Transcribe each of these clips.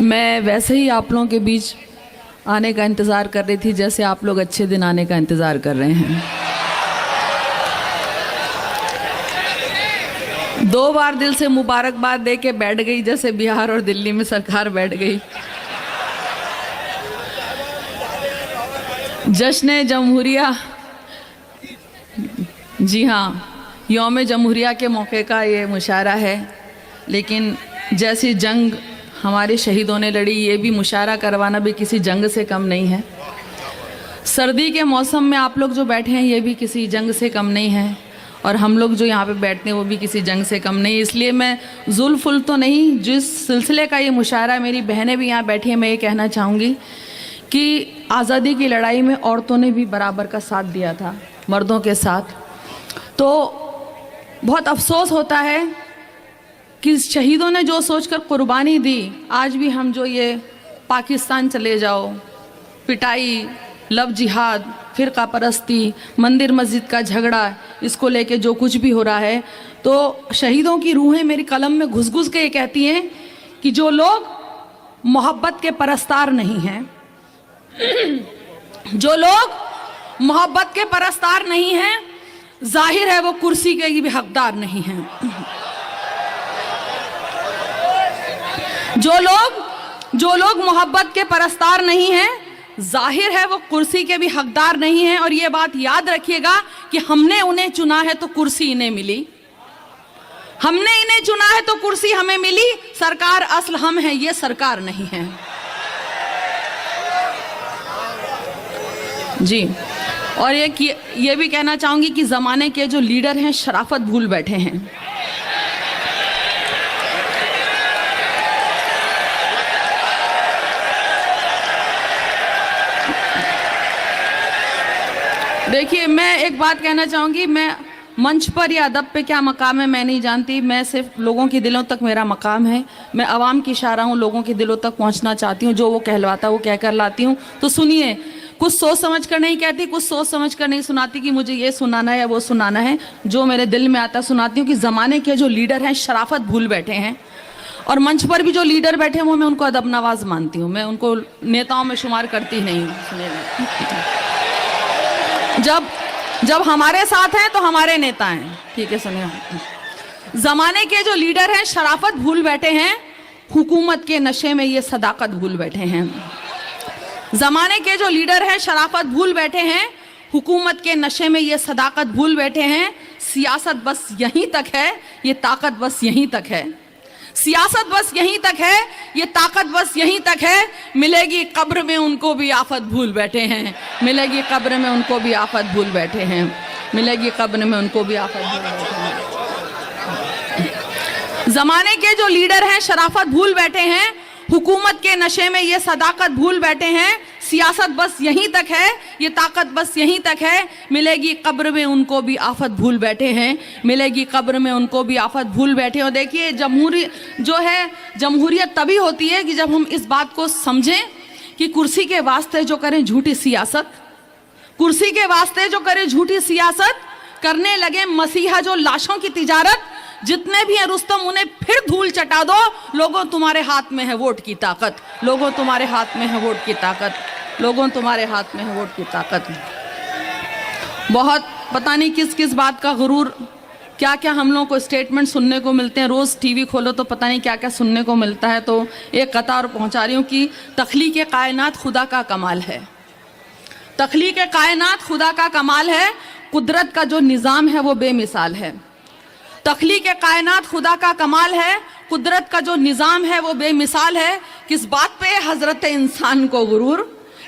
मैं वैसे ही आप लोगों के बीच आने का इंतज़ार कर रही थी जैसे आप लोग अच्छे दिन आने का इंतज़ार कर रहे हैं। 2 बार दिल से मुबारकबाद दे के बैठ गई जैसे बिहार और दिल्ली में सरकार बैठ गई। जश्न जमहूरिया, जी हाँ, यौम जमहूरिया के मौके का ये मुशायरा है, लेकिन जैसी जंग हमारे शहीदों ने लड़ी, ये भी मुशायरा करवाना भी किसी जंग से कम नहीं है। सर्दी के मौसम में आप लोग जो बैठे हैं ये भी किसी जंग से कम नहीं है, और हम लोग जो यहाँ पे बैठते हैं वो भी किसी जंग से कम नहीं। इसलिए मैं जुल्फुल तो नहीं, जिस सिलसिले का ये मुशायरा, मेरी बहनें भी यहाँ बैठी हैं, मैं ये कहना चाहूँगी कि आज़ादी की लड़ाई में औरतों ने भी बराबर का साथ दिया था मर्दों के साथ। तो बहुत अफसोस होता है कि शहीदों ने जो सोचकर कुर्बानी दी, आज भी हम जो ये पाकिस्तान चले जाओ, पिटाई, लव जिहाद, फ़िरका परस्ती, मंदिर मस्जिद का झगड़ा, इसको लेके जो कुछ भी हो रहा है, तो शहीदों की रूहें मेरी कलम में घुस घुस के ये कहती हैं कि जो लोग मोहब्बत के परस्तार नहीं हैं, जो लोग मोहब्बत के परस्तार नहीं हैं, जाहिर है वो कुर्सी के भी हकदार नहीं हैं। जो लोग मोहब्बत के परस्तार नहीं हैं, जाहिर है वो कुर्सी के भी हकदार नहीं हैं। और ये बात याद रखिएगा कि हमने उन्हें चुना है तो कुर्सी इन्हें मिली, हमने इन्हें चुना है तो कुर्सी हमें मिली। सरकार असल हम हैं, ये सरकार नहीं है जी। और ये भी कहना चाहूंगी कि ज़माने के जो लीडर हैं शराफत भूल बैठे हैं। देखिए, मैं एक बात कहना चाहूँगी, मैं मंच पर या अदब पे क्या मकाम है मैं नहीं जानती, मैं सिर्फ लोगों के दिलों तक मेरा मकाम है। मैं आवाम की इशारा हूँ, लोगों के दिलों तक पहुँचना चाहती हूँ, जो वो कहलवाता वो कह कर लाती हूँ। तो सुनिए, कुछ सोच समझ कर नहीं कहती, कुछ सोच समझ कर नहीं सुनाती कि मुझे ये सुनाना है या वो सुनाना है, जो मेरे दिल में आता सुनाती हूँ। कि ज़माने के जो लीडर हैं शराफत भूल बैठे हैं, और मंच पर भी जो लीडर बैठे हैं वो मैं उनको अदब नवाज मानती हूँ, मैं उनको नेताओं में शुमार करती नहीं हूँ। जब हमारे साथ हैं तो हमारे नेता हैं, ठीक है। सुनिए, ज़माने के जो लीडर हैं शराफत भूल बैठे हैं, हुकूमत के नशे में ये सदाकत भूल बैठे हैं। ज़माने के जो लीडर हैं शराफत भूल बैठे हैं, हुकूमत के नशे में ये सदाकत भूल बैठे हैं। सियासत बस यहीं तक है, ये ताकत बस यहीं तक है। सियासत बस यहीं तक है, ये ताकत बस यहीं तक है। मिलेगी कब्र में उनको भी आफत भूल बैठे हैं, मिलेगी कब्र में उनको भी आफत भूल बैठे हैं, मिलेगी कब्र में उनको भी आफत भूल बैठे हैं। ज़माने के जो लीडर हैं शराफत भूल बैठे हैं, हुकूमत के नशे में ये सदाकत भूल बैठे हैं। सियासत बस यहीं तक है, ये ताकत बस यहीं तक है। मिलेगी कब्र में उनको भी आफत भूल बैठे हैं, मिलेगी कब्र में उनको भी आफत भूल बैठे हैं। और देखिए, जमहूरियत तभी होती है कि जब हम इस बात को समझें कि कुर्सी के वास्ते जो करें झूठी सियासत, कुर्सी के वास्ते जो करें झूठी सियासत, करने लगे मसीहा जो लाशों की तिजारत, जितने भी हैं रुस्तम उन्हें फिर धूल चटा दो। लोगों तुम्हारे हाथ में है वोट की ताकत, लोगों तुम्हारे हाथ में है वोट की ताकत, लोगों तुम्हारे हाथ में है वोट की ताकत। बहुत पता नहीं किस किस बात का गुरूर, क्या क्या हम लोगों को स्टेटमेंट सुनने को मिलते हैं। रोज़ टीवी खोलो तो पता नहीं क्या क्या सुनने को मिलता है। तो एक कतार पहुंचा रही हूँ कि तख्लीक कायनात खुदा का कमाल है, तख्लीक कायनात खुदा का कमाल है। कुदरत का जो निज़ाम है वो बेमिसाल है। तख्लीक कायनात खुदा का कमाल है, कुदरत का जो निज़ाम है वो बेमिसाल है। किस बात पे है हज़रत इंसान को गुरूर,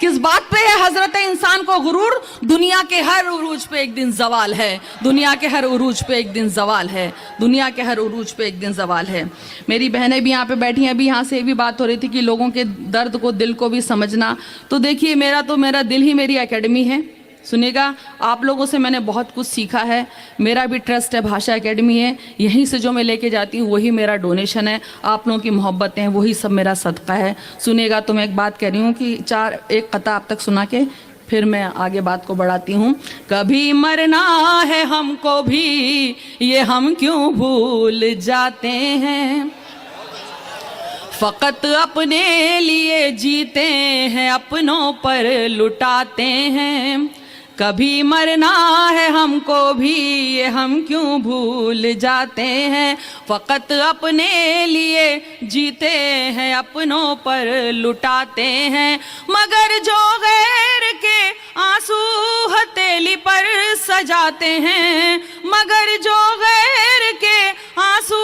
किस बात पे है हज़रत इंसान को गुरूर। दुनिया के हर उरूज पे एक दिन जवाल है, दुनिया के हर उरूज पे एक दिन जवाल है, दुनिया के हर उरूज पे एक दिन जवाल है। मेरी बहनें भी यहाँ पे बैठी हैं, अभी यहाँ से भी बात हो रही थी कि लोगों के दर्द को, दिल को भी समझना। तो देखिए, मेरा दिल ही मेरी एकेडमी है। सुनिएगा, आप लोगों से मैंने बहुत कुछ सीखा है। मेरा भी ट्रस्ट है, भाषा एकेडमी है, यहीं से जो मैं लेके जाती हूँ वही मेरा डोनेशन है। आप लोगों की मोहब्बतें हैं, वही सब मेरा सदका है। सुनिएगा, तो मैं एक बात कह रही हूँ कि एक कता आप तक सुना के फिर मैं आगे बात को बढ़ाती हूँ। कभी मरना है हमको भी, ये हम क्यों भूल जाते हैं, फकत अपने लिए जीते हैं, अपनों पर लुटाते हैं। कभी मरना है हमको भी, ये हम क्यों भूल जाते हैं। फकत अपने लिए जीते हैं, अपनों पर लुटाते हैं। मगर जो गैर के आंसू हथेली पर सजाते हैं, मगर जो गैर के आंसू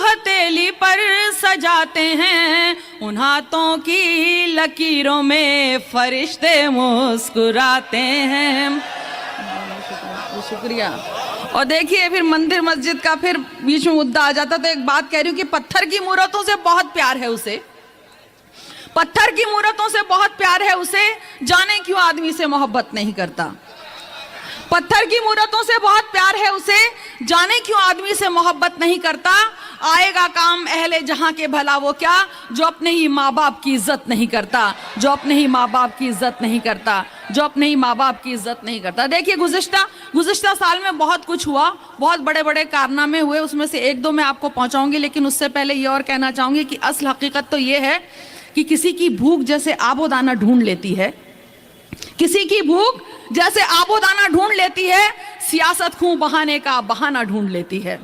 हथेली पर सजाते हैं, उन हाथों की लकीरों में फरिश्ते मुस्कुराते हैं। शुक्रिया। और देखिए फिर मंदिर मस्जिद का फिर बीच में मुद्दा आ जाता, तो एक बात कह रही हूँ कि पत्थर की मूर्तों से बहुत प्यार है उसे, पत्थर की मूर्तों से बहुत प्यार है उसे, जाने क्यों आदमी से मोहब्बत नहीं करता। पत्थर की मूर्तों से बहुत प्यार है उसे, जाने क्यों आदमी से मोहब्बत नहीं करता। आएगा काम अहले जहां के भला वो क्या, जो अपने ही माँ बाप की इज्जत नहीं करता, जो अपने ही माँ बाप की इज्जत नहीं करता, जो अपने ही माँ बाप की इज्जत नहीं करता। देखिए गुज़िश्ता साल में बहुत कुछ हुआ, बहुत बड़े बड़े कारनामे हुए, उसमें से एक दो मैं आपको पहुंचाऊंगी, लेकिन उससे पहले ये और कहना चाहूंगी कि असल हकीकत तो ये है कि किसी की भूख जैसे आबोदाना ढूंढ लेती है, किसी की भूख जैसे आबोदाना ढूंढ लेती है, सियासत खूं बहाने का बहाना ढूंढ लेती है।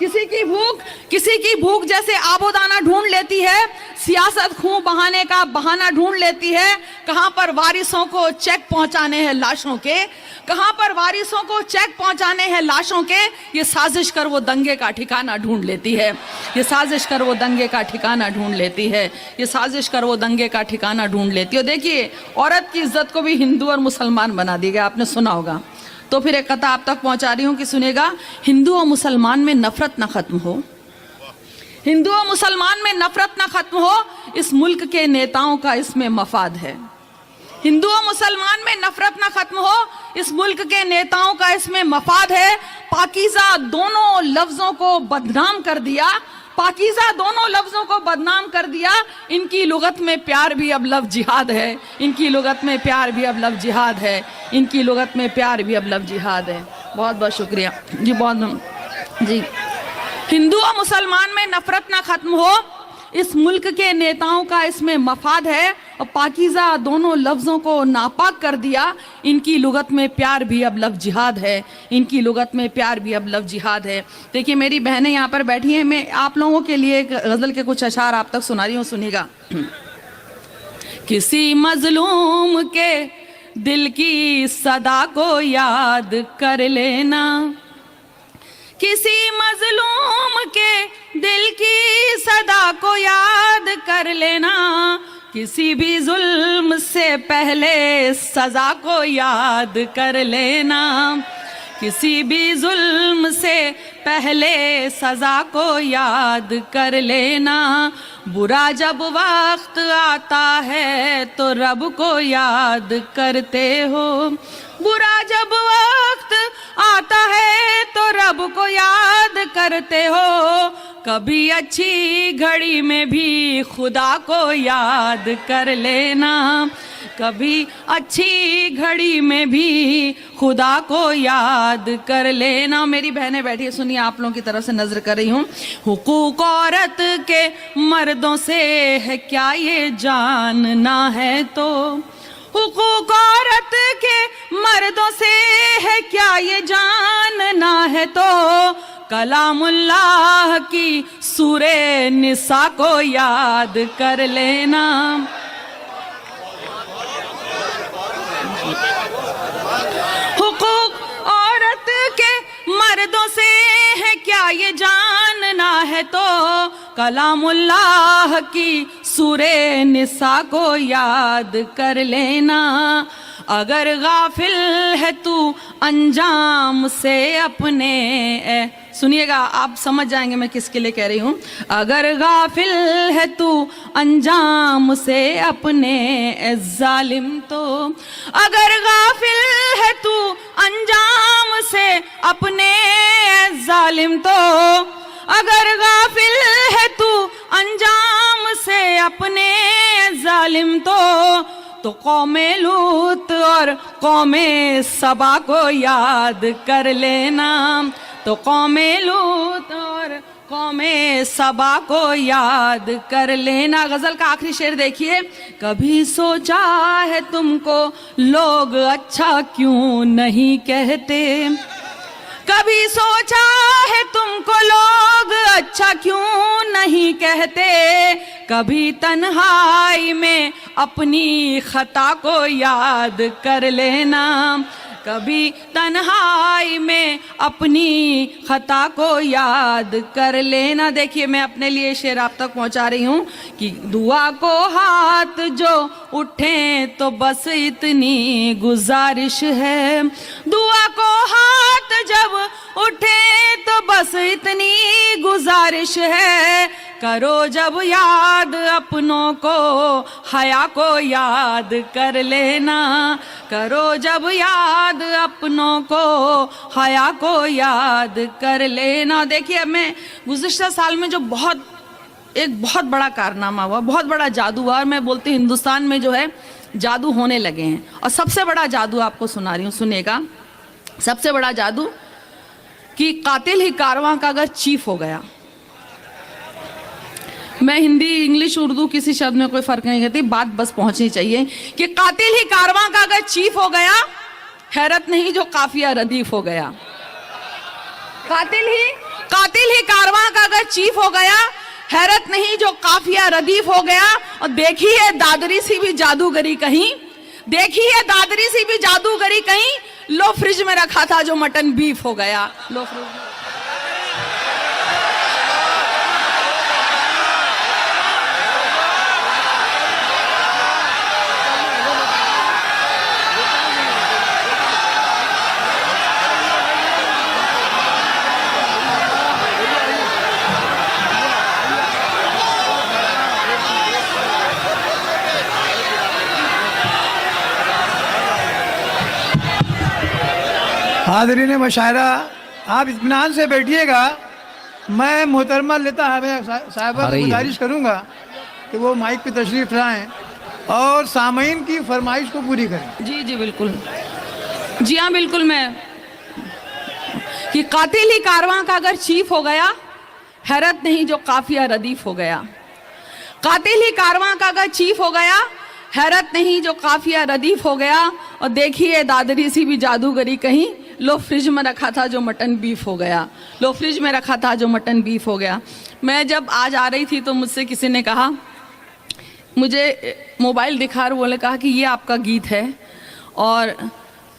किसी की भूख जैसे आबोदाना ढूंढ लेती है, सियासत खूं बहाने का बहाना ढूंढ लेती है। कहां पर वारिसों को चेक पहुंचाने हैं लाशों के, कहां पर वारिसों को चेक पहुंचाने हैं लाशों के, ये साजिश कर वो दंगे का ठिकाना ढूंढ लेती है, ये साजिश कर वो दंगे का ठिकाना ढूंढ लेती है, ये साजिश कर वो दंगे का ठिकाना ढूंढ लेती है। देखिए औरत की इज्जत को भी हिंदू और मुसलमान बना दी गया, आपने सुना होगा। तो फिर एक कथा आप तक पहुंचा रही हूं कि सुनेगा, हिंदू और मुसलमान में नफरत ना खत्म हो, हिंदू और मुसलमान में नफरत ना खत्म हो, इस मुल्क के नेताओं का इसमें मफाद है। हिंदू और मुसलमान में नफरत ना खत्म हो, इस मुल्क के नेताओं का इसमें मफाद है। पाकीज़ा दोनों लफ्जों को बदनाम कर दिया, पाकीज़ा दोनों लफ्जों को बदनाम कर दिया। इनकी लुगत में प्यार भी अब लफ्ज जिहाद है, इनकी लुगत में प्यार भी अब लफ्ज जिहाद है, इनकी लुगत में प्यार भी अब लफ्ज जिहाद है। बहुत बहुत शुक्रिया जी, बहुत जी। हिंदू और मुसलमान में नफरत ना खत्म हो, इस मुल्क के नेताओं का इसमें मफाद है। और पाकीज़ा दोनों लफ्ज़ों को नापाक कर दिया, इनकी लुगत में प्यार भी अब लफ्ज़ जिहाद है, इनकी लुगत में प्यार भी अब लफ्ज़ जिहाद है। देखिए मेरी बहनें यहाँ पर बैठी हैं, मैं आप लोगों के लिए एक गज़ल के कुछ अशार आप तक सुना रही हूँ, सुनिएगा। किसी मजलूम के दिल की सदा को याद कर लेना, किसी मजलूम के दिल की सदा को याद कर लेना, किसी भी जुल्म से पहले सजा को याद कर लेना, किसी भी जुल्म से पहले सजा को याद कर लेना। बुरा जब वक्त आता है तो रब को याद करते हो, बुरा जब वक्त आता है तो रब को याद करते हो। कभी अच्छी घड़ी में भी खुदा को याद कर लेना, कभी अच्छी घड़ी में भी खुदा को याद कर लेना। मेरी बहनें बैठी है, सुनिए, आप लोगों की तरफ से नजर कर रही हूँ। हुकूक औरत के मर्दों से है क्या ये जानना है तो, हुकूक औरत के मर्दों से है क्या ये जानना है तो, कलामुल्लाह की सूरे निसा को याद कर लेना। हुकूक औरत के मर्दों से है क्या ये जानना है तो, कलामुल्लाह की सूरे निसा को याद कर लेना। अगर गाफिल है तू अंजाम से अपने, सुनिएगा आप समझ जाएंगे मैं किसके लिए कह रही हूँ। अगर गाफिल है तू अंजाम से अपने जालिम तो, अगर गाफिल है तू अंजाम से अपने जालिम तो, अगर गाफिल है तू अंजाम से अपने जालिम तो कौमे लूत और कौमे सबा को याद कर लेना, तो कौमे लूत और कौमे सबा को याद कर लेना। गजल का आखिरी शेर देखिए, कभी सोचा है तुमको लोग अच्छा क्यों नहीं कहते, कभी सोचा है तुमको लोग अच्छा क्यों नहीं कहते, कभी तन्हाई में अपनी खता को याद कर लेना, कभी तन्हाई में अपनी खता को याद कर लेना। देखिए मैं अपने लिए शेर आप तक पहुंचा रही हूं कि दुआ को हाथ जो उठे तो बस इतनी गुजारिश है, दुआ को हाथ जब उठे तो बस इतनी गुजारिश है, करो जब याद अपनों को हया को याद कर लेना, करो जब याद अपनों को हया को याद कर लेना। देखिए मैं गुज़िश्ता साल में जो एक बहुत बड़ा कारनामा हुआ, बहुत बड़ा जादू हुआ, और मैं बोलती हूँ हिंदुस्तान में जो है जादू होने लगे हैं, और सबसे बड़ा जादू आपको सुना रही हूँ, सुनिएगा। सबसे बड़ा जादू कि कातिल ही कारवां का अगर चीफ हो गया, मैं हिंदी इंग्लिश उर्दू किसी शब्द में कोई फर्क नहीं करती, बात बस पहुंचनी चाहिए कि कातिल ही कारवां का अगर चीफ हो गया, हैरत नहीं जो काफिया रदीफ हो गया, कातिल ही कारवां का अगर चीफ हो गया, हैरत नहीं जो काफिया रदीफ हो गया। और देखी है दादरी सी भी जादूगरी कहीं, देखी है दादरी सी भी जादूगरी कहीं, लो फ्रिज में रखा था जो मटन बीफ हो गया, लो फ्रिज में। हाज़रीन मुशायरा, आप इत्मीनान से बैठिएगा। मैं मोहतरमा लेता साहिबा को गुजारिश करूँगा कि वो माइक पे तशरीफ़ लाएँ और सामीन की फरमाइश को पूरी करें। जी जी बिल्कुल, जी हाँ बिल्कुल। मैं कि कातिल ही कारवां का अगर चीफ हो गया, हैरत नहीं जो काफिया रदीफ हो गया, कातिल ही कारवां का अगर चीफ हो गया, हैरत नहीं जो काफिया रदीफ हो गया। और देखिए दादरी सी भी जादूगरी कहीं, लो फ्रिज में रखा था जो मटन बीफ हो गया, लो फ्रिज में रखा था जो मटन बीफ हो गया। मैं जब आज आ रही थी तो मुझसे किसी ने कहा, मुझे मोबाइल दिखा और बोले कहा कि ये आपका गीत है, और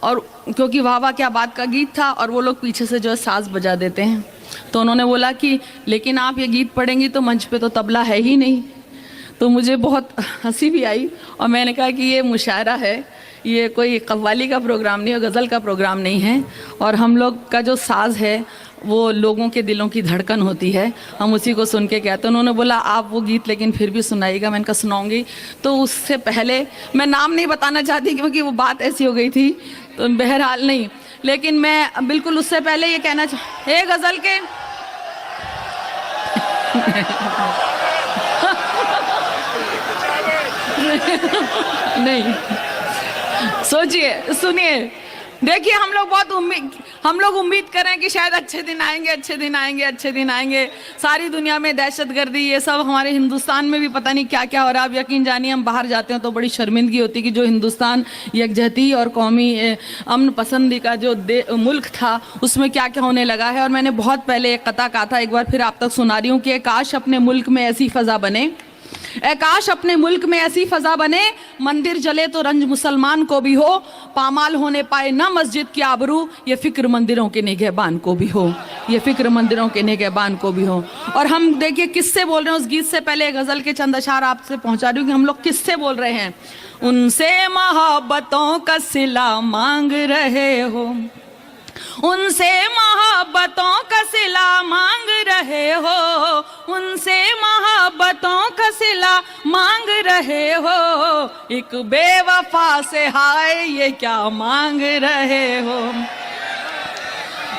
क्योंकि वाह वाह क्या बात का गीत था, और वो लोग पीछे से जो है साज बजा देते हैं, तो उन्होंने बोला कि लेकिन आप ये गीत पढ़ेंगी तो मंच पे तो तबला है ही नहीं। तो मुझे बहुत हंसी भी आई, और मैंने कहा कि ये मुशायरा है, ये कोई कव्वाली का प्रोग्राम नहीं है, गज़ल का प्रोग्राम नहीं है, और हम लोग का जो साज़ है वो लोगों के दिलों की धड़कन होती है, हम उसी को सुन के कहते हैं। उन्होंने बोला आप वो गीत लेकिन फिर भी सुनाइएगा, मैंने कहा सुनाऊंगी। तो उससे पहले मैं नाम नहीं बताना चाहती क्योंकि वो बात ऐसी हो गई थी, तो बहरहाल नहीं, लेकिन मैं बिल्कुल उससे पहले ये कहना हे गज़ल के नहीं, सोचिए, सुनिए, देखिए हम लोग उम्मीद करें कि शायद अच्छे दिन आएंगे, अच्छे दिन आएंगे, अच्छे दिन आएंगे। सारी दुनिया में दहशतगर्दी, ये सब, हमारे हिंदुस्तान में भी पता नहीं क्या क्या हो रहा है। आप यकीन जानिए हम बाहर जाते हैं तो बड़ी शर्मिंदगी होती है कि जो हिंदुस्तान यकजहती और कौमी अमन पसंदी का जो मुल्क था उसमें क्या क्या होने लगा है। और मैंने बहुत पहले एक कथा कहा था, एक बार फिर आप तक सुना रही हूँ कि काश अपने मुल्क में ऐसी फ़ज़ा बने, काश अपने मुल्क में ऐसी फ़ज़ा बने, मंदिर जले तो रंज मुसलमान को भी हो, पामाल होने पाए ना मस्जिद की आबरू, ये फ़िक्र मंदिरों के निगहबान को भी हो, ये फ़िक्र मंदिरों के निगहबान को भी हो। और हम देखिए किससे बोल रहे हैं, उस गीत से पहले गज़ल के चंद अशार आपसे पहुंचा रही हूँ कि हम लोग किससे बोल रहे हैं। उनसे मोहब्बतों का सिला मांग रहे हो, उनसे मोहब्बतों का सिला मांग रहे हो, उनसे मोहब्बतों का सिला मांग रहे हो, एक बेवफा से हाय ये क्या मांग रहे हो,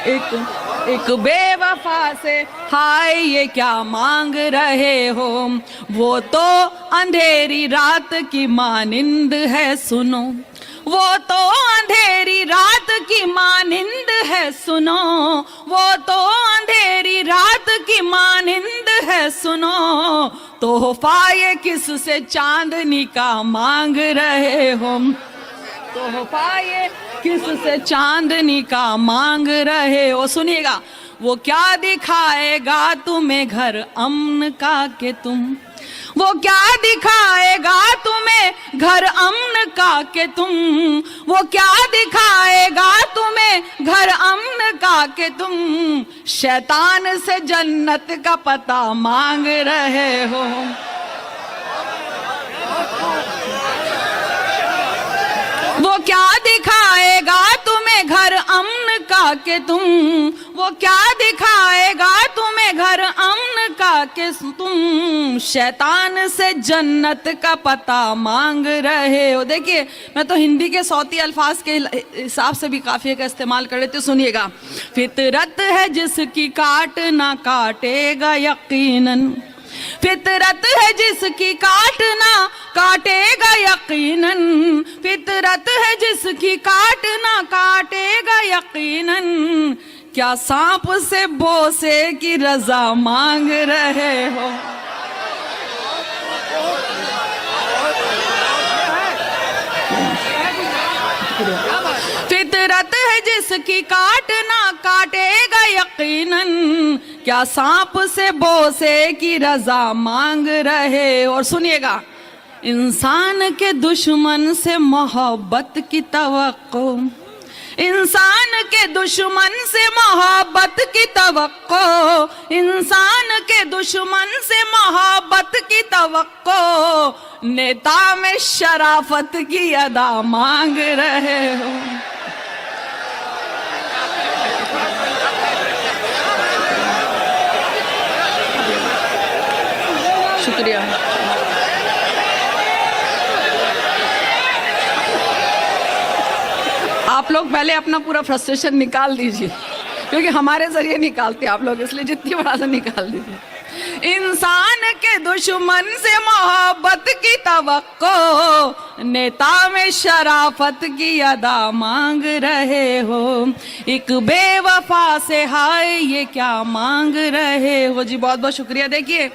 एक बेवफा से हाय ये क्या मांग रहे हो, वो तो अंधेरी रात की मानिंद है सुनो, वो तो अंधेरी रात की मानिंद है सुनो, वो तो अंधेरी रात की मानिंद है सुनो, तोहफा ये किससे चांदनी का मांग रहे हो, तोहफा ये किससे चांदनी का मांग रहे हो। सुनिएगा, वो क्या दिखाएगा तुम्हें घर अमन का के तुम, वो क्या दिखाएगा तुम्हें घर अमन का के तुम, वो क्या दिखाएगा तुम्हें घर अमन का के तुम, शैतान से जन्नत का पता मांग रहे हो। वो क्या दिखाएगा तुम्हें घर अमन का के तुम, वो क्या दिखाएगा तुम्हें घर अमन का के तुम, शैतान से जन्नत का पता मांग रहे हो। देखिए, मैं तो हिंदी के सौती अल्फाज के हिसाब से भी काफिये का इस्तेमाल कर लेती हूँ। सुनिएगा, फितरत है जिसकी काट ना काटेगा यकीनन, फितरत है जिसकी काटना काटेगा यकीनन, फितरत है जिसकी काटना काटेगा यकीनन, क्या सांप से बोसे की रजा मांग रहे हो। फितरत है जिसकी काटना काटेगा यकीनन, क्या सांप से बोसे की रजा मांग रहे। और सुनिएगा, इंसान के दुश्मन से मोहब्बत की तवक्को, इंसान के दुश्मन से मोहब्बत की तवक्को, इंसान के दुश्मन से मोहब्बत की तवक्को, नेता में शराफत की अदा मांग रहे हो। शुक्रिया। आप लोग पहले अपना पूरा फ्रस्ट्रेशन निकाल दीजिए, क्योंकि हमारे जरिए निकालते आप लोग, इसलिए जितनी बड़ा से निकाल दीजिए। इंसान के दुश्मन से मोहब्बत की तवक्को, नेता में शराफत की अदा मांग रहे हो, एक बेवफा से हाय ये क्या मांग रहे हो। जी बहुत बहुत शुक्रिया। देखिए,